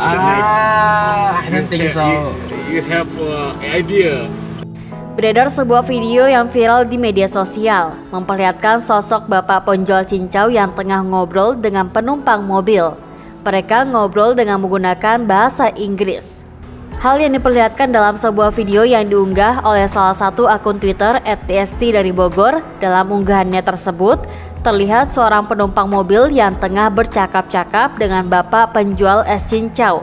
I don't think so. You have idea. Beredar sebuah video yang viral di media sosial memperlihatkan sosok bapak penjual cincau yang tengah ngobrol dengan penumpang mobil. Mereka ngobrol dengan menggunakan bahasa Inggris. Hal yang diperlihatkan dalam sebuah video yang diunggah oleh salah satu akun Twitter @tst dari Bogor. Dalam unggahannya tersebut, terlihat seorang penumpang mobil yang tengah bercakap-cakap dengan bapak penjual es cincau.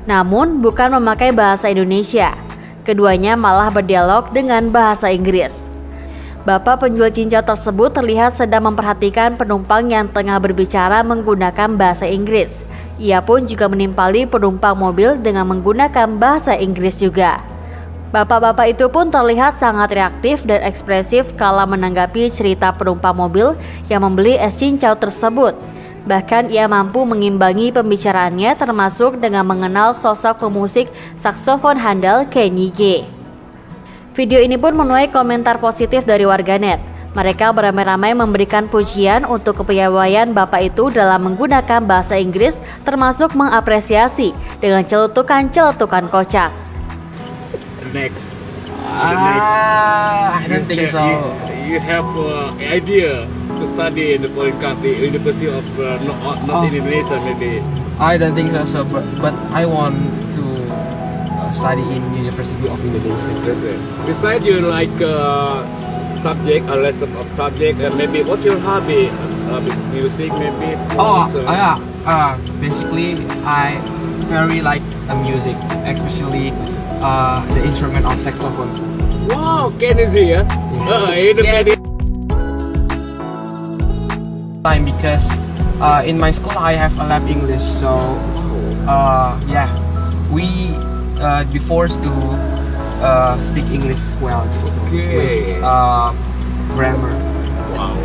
Namun bukan memakai bahasa Indonesia. Keduanya malah berdialog dengan bahasa Inggris. Bapak penjual cincau tersebut terlihat sedang memperhatikan penumpang yang tengah berbicara menggunakan bahasa Inggris. Ia pun juga menimpali penumpang mobil dengan menggunakan bahasa Inggris juga. Bapak-bapak itu pun terlihat sangat reaktif dan ekspresif kala menanggapi cerita penumpang mobil yang membeli es cincau tersebut. Bahkan ia mampu mengimbangi pembicaraannya termasuk dengan mengenal sosok pemusik saksofon handal Kenny G. Video ini pun menuai komentar positif dari warganet. Mereka beramai-ramai memberikan pujian untuk kepiawaian bapak itu dalam menggunakan bahasa Inggris termasuk mengapresiasi dengan celutukan-celutukan kocak. Next. I don't think so. You have idea to study in the foreign country, University of not in Indonesia maybe. I don't think so, but I want to study in University of Indonesia. Besides you like subject, a lesson of subject, and maybe what's your hobby? Music maybe? Basically I very like music, especially the instrument of saxophone. Wow, Kenny G ya? Itu Kenny. Time because in my school I have a lab English, so we be forced to speak English well, so Okay. with grammar. Wow.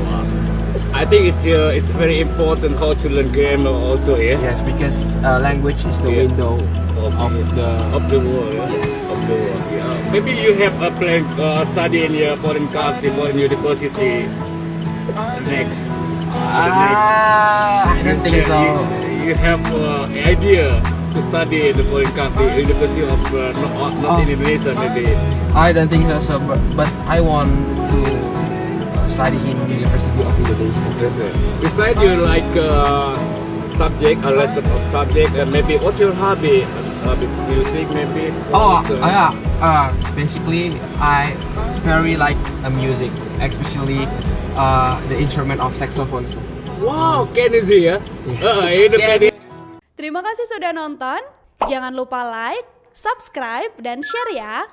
I think it's very important how to learn grammar also, yeah. Yes, because language is the Yeah. window of the of the world. Yeah? Yes. Of the world. Yeah. Maybe you have a plan study in your foreign country, foreign university. Next. I don't think so. You have idea to study in the foreign country, University of not in Indonesia maybe. I don't think so, but I want to study in University of Indonesia. Besides you like subject, a lesson of subject, and maybe what's your hobby? Music maybe? Basically I very like music, especially the instrument of saxophone. Wow, Kenny G ya? Itu Kenny. Terima kasih sudah nonton. Jangan lupa like, subscribe, dan share ya.